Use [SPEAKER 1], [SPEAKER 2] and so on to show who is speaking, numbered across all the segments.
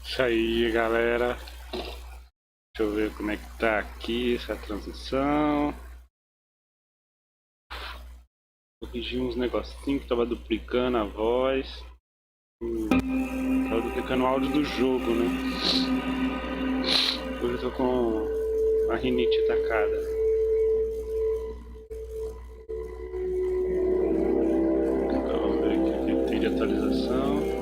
[SPEAKER 1] Isso aí, galera. Deixa eu ver como é que tá aqui essa transição. Corrigi uns negocinhos que tava duplicando a voz. Tava duplicando o áudio do jogo, né? Hoje eu tô com a rinite atacada. Então, vamos ver aqui o que tem de atualização.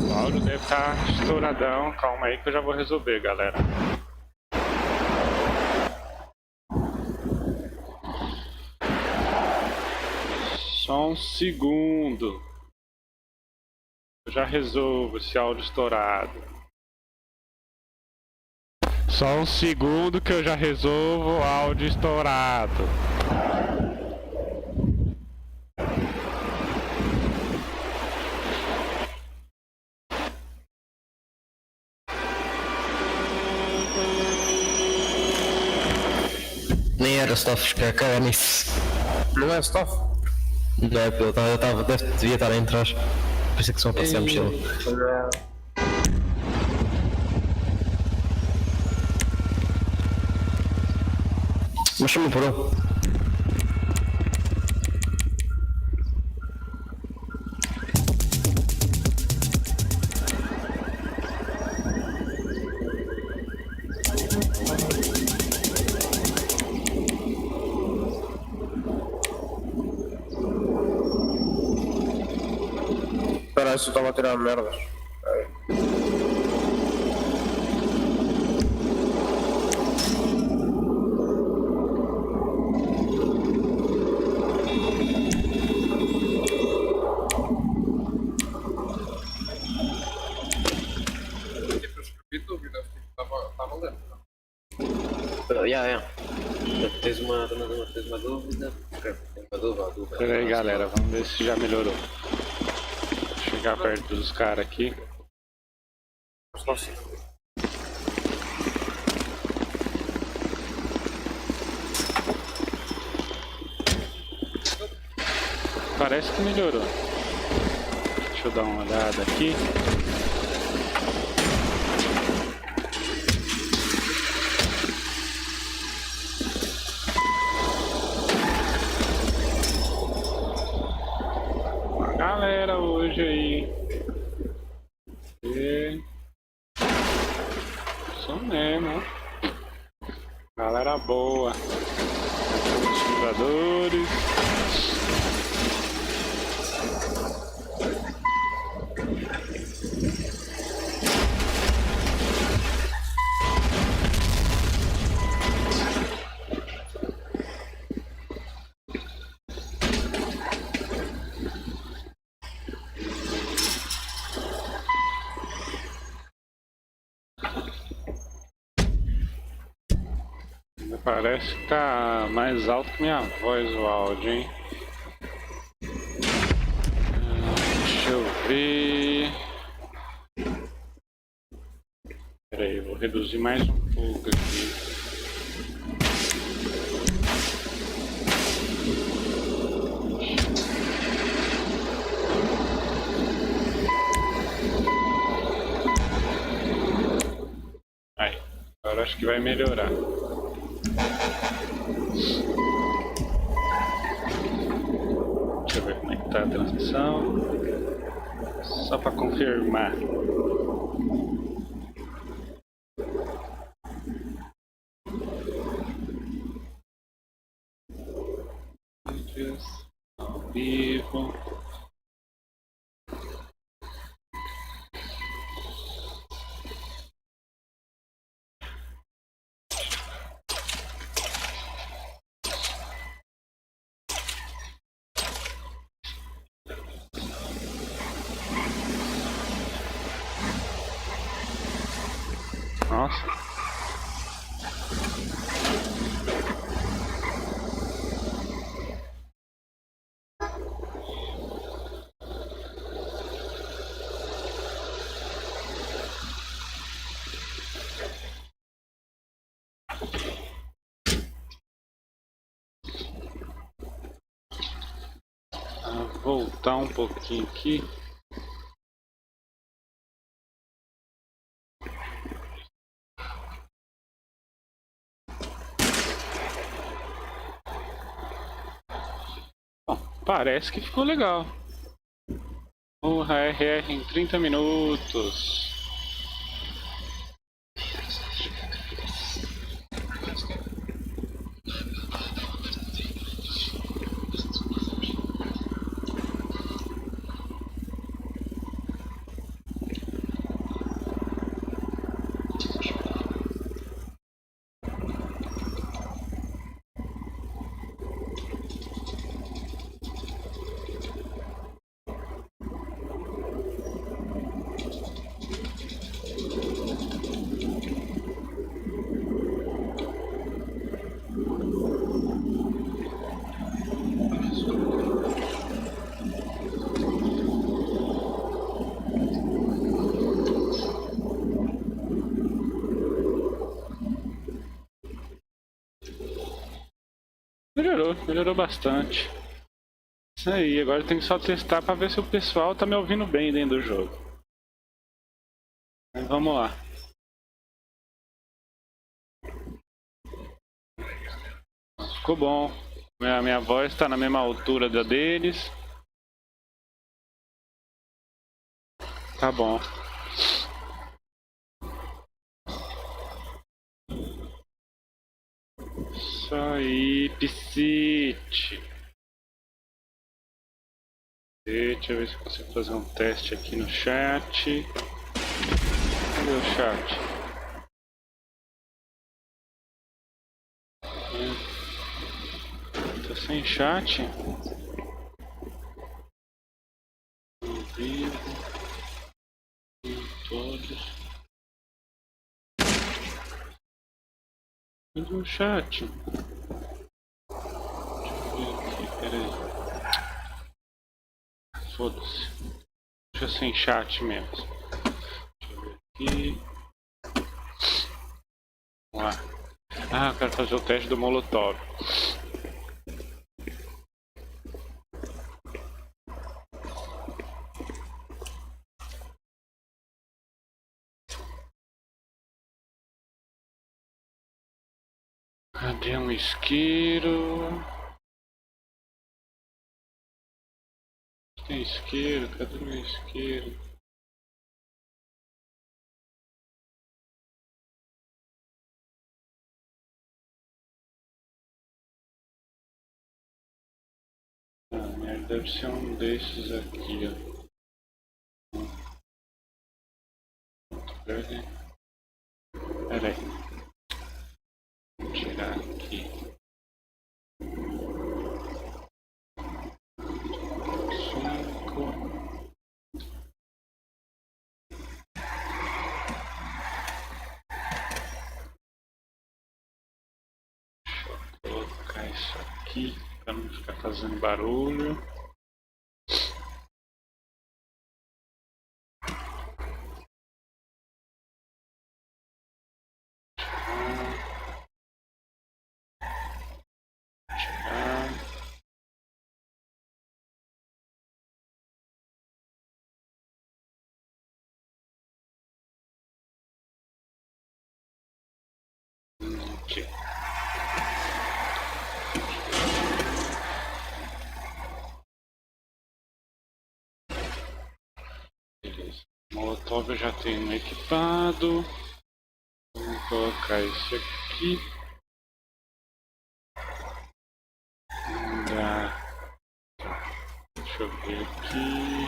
[SPEAKER 1] O áudio deve estar estouradão, calma aí que eu já vou resolver, galera. Só um segundo. Eu já resolvo esse áudio estourado. Só um segundo que eu já resolvo o áudio estourado.
[SPEAKER 2] Nem era Stoff, caga nisso.
[SPEAKER 3] Não é Stoff?
[SPEAKER 2] Não é, devia estar aí atrás. Por isso é que só apareceu a mochila. Mas chama por um.
[SPEAKER 3] Espera, isso estava a tirar merdas.
[SPEAKER 2] Tens uma dúvida? Escreve, tem uma dúvida.
[SPEAKER 1] Pera aí, galera, vamos ver se já melhorou. Vou chegar perto dos caras aqui. Parece que melhorou. Deixa eu dar uma olhada aqui. Galera hoje aí. Isso mesmo. Galera boa. Os jogadores. Parece que tá mais alto que minha voz o áudio, hein? Deixa eu ver. Pera aí, vou reduzir mais um pouco aqui. Aí, agora acho que vai melhorar. Deixa eu ver como é que tá a transmissão. Só para confirmar. aleatórias, ao vivo. Nossa. Voltar um pouquinho aqui. Bom, parece que ficou legal. O RR em 30 minutos. Melhorou bastante. Isso aí, agora tem que só testar para ver se o pessoal tá me ouvindo bem dentro do jogo. Mas vamos lá. Ficou bom. Minha voz está na mesma altura da deles. Tá bom. Isso aí, Piscite. Deixa eu ver se eu consigo fazer um teste aqui no chat. Cadê o chat? Tô sem chat. Ao vivo. Todos. Cadê o chat? Deixa eu ver aqui, peraí. Foda-se. Deixa sem chat mesmo. Deixa eu ver aqui. Vamos lá. Ah, eu quero fazer o teste do Molotov. Cadê um isqueiro? Tem isqueiro? Cadê o meu isqueiro? Ah, merda, deve ser um desses aqui, ó. Pera aí. Vou tirar aqui. 5. Vou colocar isso aqui para não ficar fazendo barulho. Aqui. Beleza. Molotov eu já tenho equipado. Vou colocar esse aqui. Deixa eu ver aqui.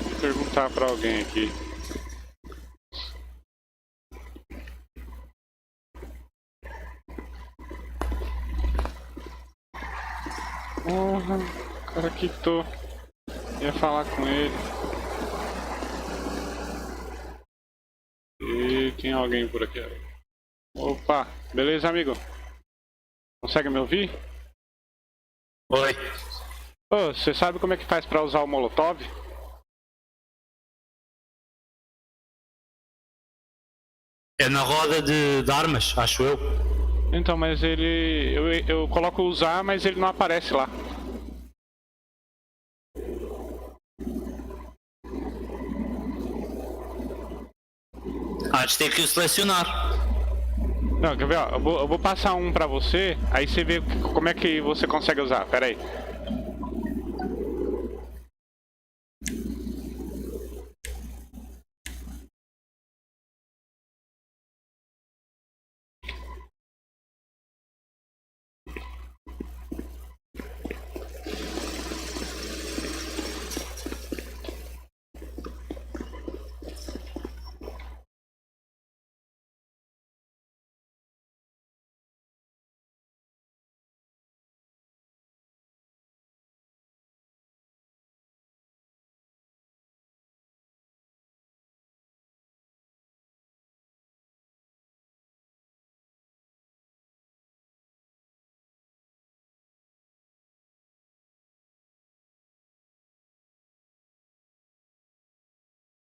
[SPEAKER 1] Vou perguntar pra alguém aqui. Porra, o cara quitou. Ia falar com ele. E tem alguém por aqui. Opa, beleza, amigo? Consegue me ouvir?
[SPEAKER 4] Oi.
[SPEAKER 1] Ô, você sabe como é que faz pra usar o Molotov?
[SPEAKER 4] É na roda de armas, acho eu.
[SPEAKER 1] Então, mas ele... Eu coloco usar, mas ele não aparece lá.
[SPEAKER 4] Antes tem que o selecionar.
[SPEAKER 1] Não, quer ver, ó, eu vou passar um pra você, aí você vê como é que você consegue usar, pera aí.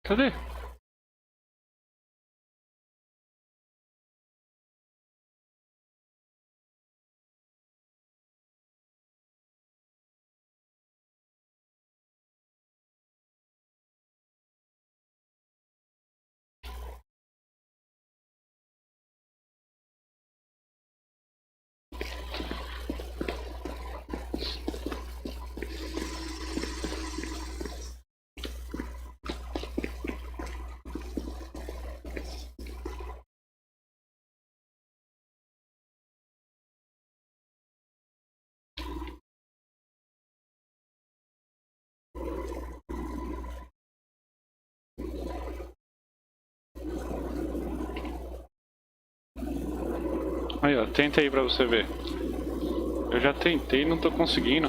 [SPEAKER 1] Cadê? Aí, ó, tenta aí pra você ver. Eu já tentei e não tô conseguindo.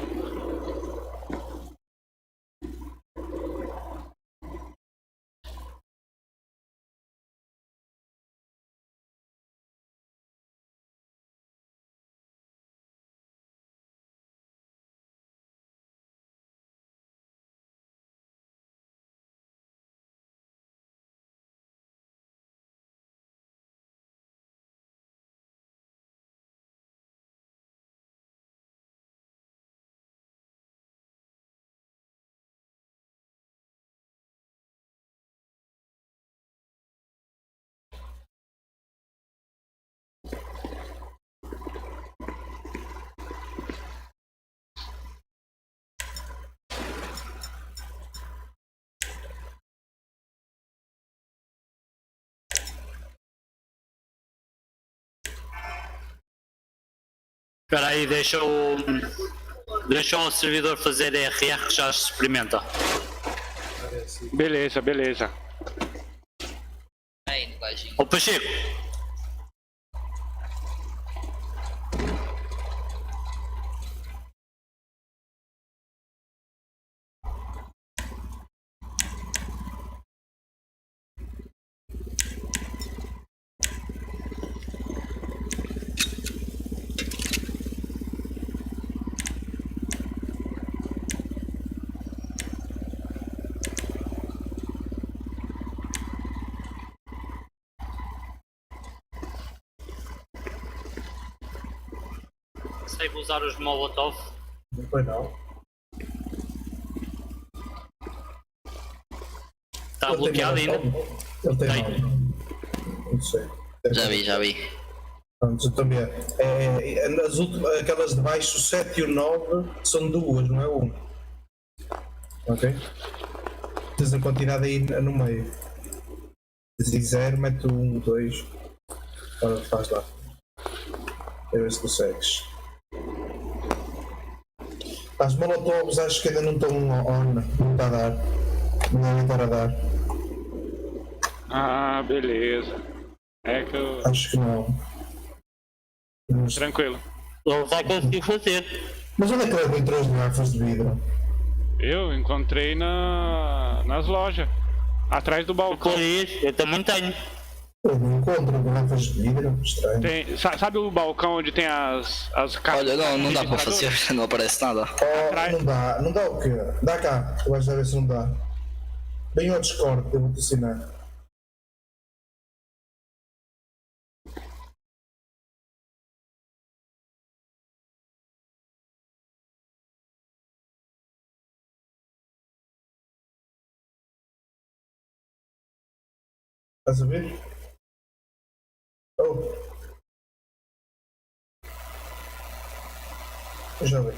[SPEAKER 4] Espera aí, deixa o servidor fazer RR que já se experimenta.
[SPEAKER 1] Beleza, beleza.
[SPEAKER 5] Aí, linguagem.
[SPEAKER 4] Ô Pacheco, sei usar os Molotov.
[SPEAKER 6] Não foi não.
[SPEAKER 4] Está bloqueado ainda?
[SPEAKER 6] Ele tem
[SPEAKER 4] Tem.
[SPEAKER 6] nome.
[SPEAKER 5] não sei.
[SPEAKER 4] Já vi.
[SPEAKER 5] Pronto, eu também. As últimas, aquelas de baixo, o 7 e o 9, são duas, não é um. Ok? Tens a quantidade aí no meio. Se 0, mete o 1, 2. Ora, faz lá. A ver se consegues. As molotovs acho que ainda não estão on, não está a dar. Não devem estar a dar.
[SPEAKER 1] Ah, beleza. É que eu.
[SPEAKER 5] Acho que não. Mas,
[SPEAKER 1] Tranquilo.
[SPEAKER 4] Não vai conseguir fazer.
[SPEAKER 5] mas onde é que leva entrou as garrafas de vidro?
[SPEAKER 1] Eu encontrei nas lojas. Atrás do balcão.
[SPEAKER 4] Eu também tenho.
[SPEAKER 5] Eu não encontro garrafas de vidro, estranho.
[SPEAKER 1] Sabe o balcão onde tem as
[SPEAKER 6] Olha, não dá para
[SPEAKER 1] registrador?
[SPEAKER 6] fazer, não aparece nada.
[SPEAKER 5] Oh, não dá o quê? Dá cá, tu vais ver se não dá. Vem ao Discord, eu vou-te ensinar. Estás a ver? Oh. Eu já vi.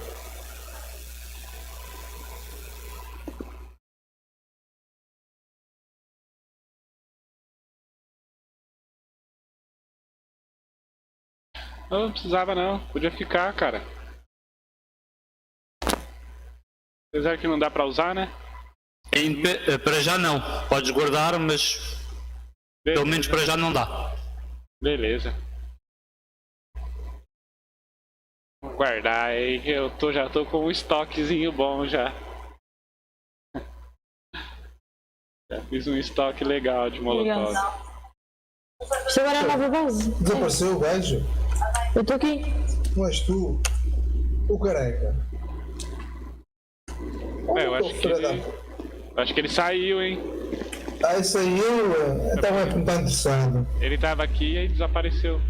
[SPEAKER 1] Não precisava não, podia ficar, cara. Apesar que não dá pra usar, né?
[SPEAKER 4] Para já não. Podes guardar, mas pelo menos para já não dá.
[SPEAKER 1] Beleza. Vou guardar aí, já tô com um estoquezinho bom já. Já fiz um estoque legal de molotov.
[SPEAKER 7] Isto agora é a nova base.
[SPEAKER 5] Desapareceu o gajo?
[SPEAKER 7] Eu estou aqui.
[SPEAKER 5] Não és tu? O careca.
[SPEAKER 1] Eu acho que ele saiu, hein?
[SPEAKER 5] Ah, isso aí eu estava a perguntar interessado.
[SPEAKER 1] Ele tava aqui e aí desapareceu.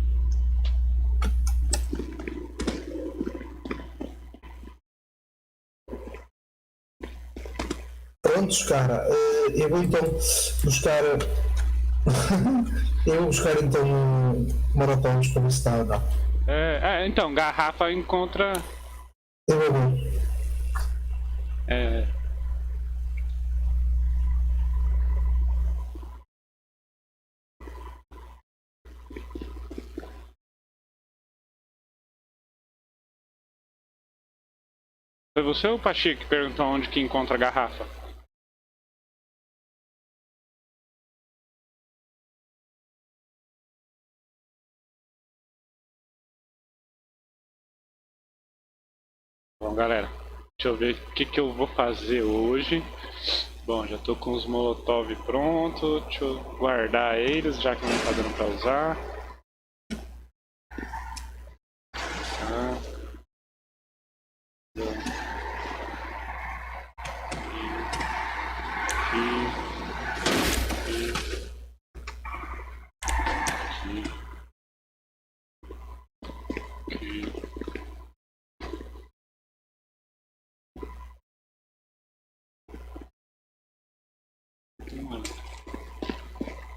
[SPEAKER 5] Prontos, cara. Eu vou então buscar. Eu vou buscar então morotovs para ver se está ou não.
[SPEAKER 1] Então, garrafa encontra.
[SPEAKER 5] Eu vou ver.
[SPEAKER 1] Foi você ou o Pacheco que perguntou onde que encontra a garrafa? Bom, galera, deixa eu ver o que eu vou fazer hoje. Bom, já tô com os molotov prontos. Deixa eu guardar eles, já que não tá dando pra usar.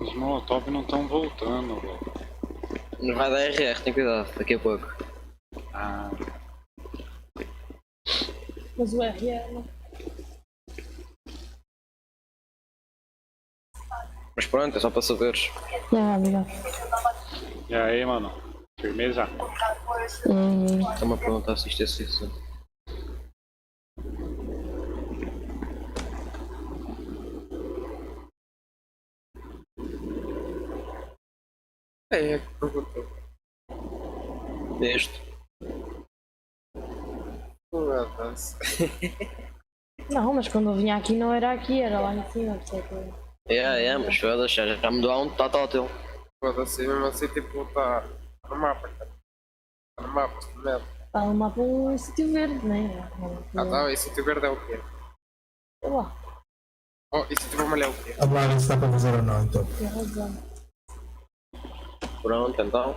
[SPEAKER 1] Os molotov não estão voltando, velho.
[SPEAKER 2] Não vai dar RR, tem cuidado, daqui a pouco.
[SPEAKER 1] Ah,
[SPEAKER 7] Mas o RR.
[SPEAKER 2] Mas pronto, é só para saberes.
[SPEAKER 7] Obrigado.
[SPEAKER 1] e aí, mano? Firmeza?
[SPEAKER 2] Está-me a perguntar se isto é suficiente.
[SPEAKER 3] É que perguntou.
[SPEAKER 2] Este.
[SPEAKER 3] Não avança.
[SPEAKER 7] Não, mas quando eu vinha aqui não era aqui, era lá em cima.
[SPEAKER 2] Mas foda-se, já mudou há um total.
[SPEAKER 3] Foda-se, mesmo assim, tipo, tá no mapa, cara. Tá no mapa, se merda.
[SPEAKER 7] Está no mapa um sítio verde, né?
[SPEAKER 3] Ah, tá, e sítio verde é o quê?
[SPEAKER 7] Olá,
[SPEAKER 3] Oh, e sítio vermelho é o quê?
[SPEAKER 5] A lá se dá para fazer ou não, então.
[SPEAKER 7] tem razão.
[SPEAKER 2] Pronto, então.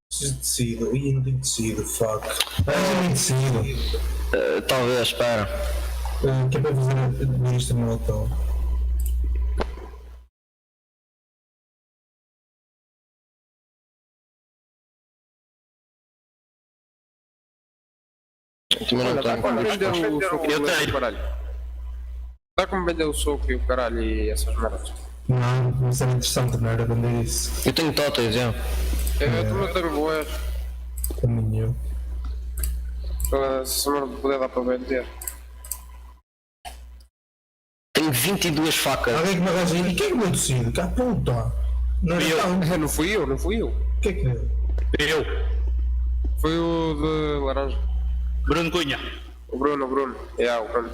[SPEAKER 5] Preciso de tecido. Ih, não tenho tecido, fuck. Não tenho tecido.
[SPEAKER 2] Talvez, espera.
[SPEAKER 5] Que é para fazer isto no molotov.
[SPEAKER 2] Também não
[SPEAKER 3] Olha, dá
[SPEAKER 2] tenho.
[SPEAKER 3] como vender o soco e
[SPEAKER 4] Eu
[SPEAKER 3] o
[SPEAKER 4] tenho.
[SPEAKER 3] caralho. Dá como vender o soco e o caralho e essas merdas.
[SPEAKER 5] Não, mas era interessante, não era vender isso.
[SPEAKER 2] Eu tenho totéis, já.
[SPEAKER 3] Eu também tenho boas.
[SPEAKER 5] Também eu.
[SPEAKER 3] Se não puder dar para vender.
[SPEAKER 2] Tenho 22 facas.
[SPEAKER 5] Alguém que me arranja aí. E quem é que deu tecido? Cá puta! Não era tão.
[SPEAKER 3] Não fui eu.
[SPEAKER 5] O que é que deu?
[SPEAKER 4] Eu,
[SPEAKER 3] Foi o de laranja.
[SPEAKER 4] Bruno Cunha.
[SPEAKER 3] O Bruno. É, o Bruno.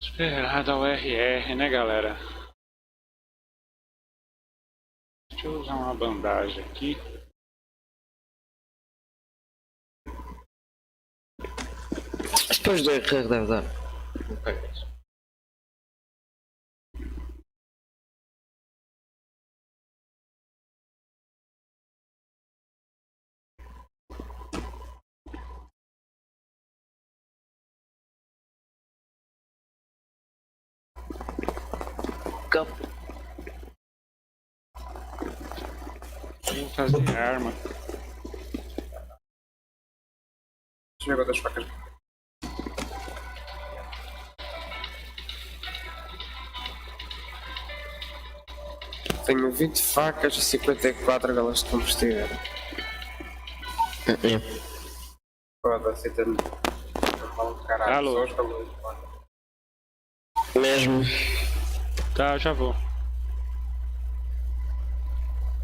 [SPEAKER 1] Esperar da URR, né, galera? Deixa eu usar uma bandagem aqui.
[SPEAKER 2] Depois do RR deve dar. Capo.
[SPEAKER 1] Vou fazer arma.
[SPEAKER 3] Chega das facas. Tenho 20 facas e 54 galas de combustível. Foda-se, tenho. Caralho,
[SPEAKER 1] Alô?
[SPEAKER 3] só os galões.
[SPEAKER 2] Mesmo.
[SPEAKER 1] Tá, já vou.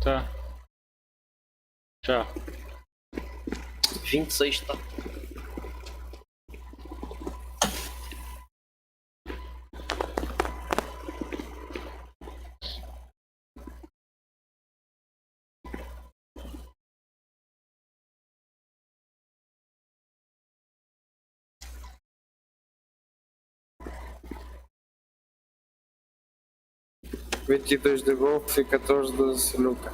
[SPEAKER 1] Tá. Tchau.
[SPEAKER 2] 26 tá.
[SPEAKER 3] — 22 de golfe e 14 de sinuca.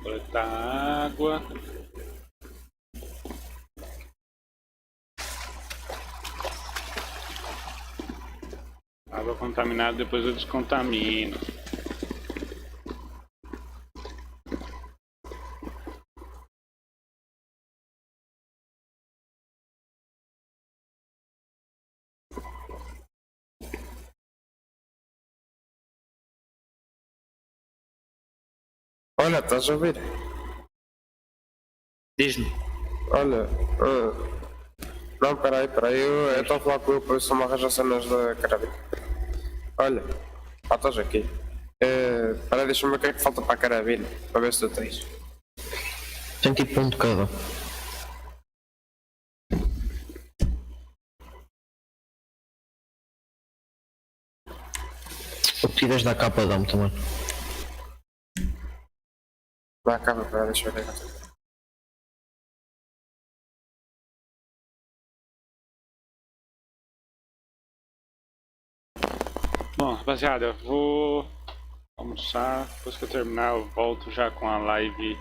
[SPEAKER 1] Coletar água. Água contaminada, depois eu descontamino.
[SPEAKER 3] Olha, estás a ver?
[SPEAKER 4] Diz-me.
[SPEAKER 3] Olha, não, peraí, eu estou a falar com ele para ver se me arranja cenas da carabina. Olha, estás aqui. Peraí, deixa-me ver o que é que falta para a carabina, para ver se tu tens.
[SPEAKER 2] Tem tipo um de cada. O que tiveres da capa dá-me também.
[SPEAKER 3] Dá cá, pera, deixa eu ver aqui.
[SPEAKER 1] Bom, rapaziada, eu vou almoçar. Depois que eu terminar, eu volto já com a live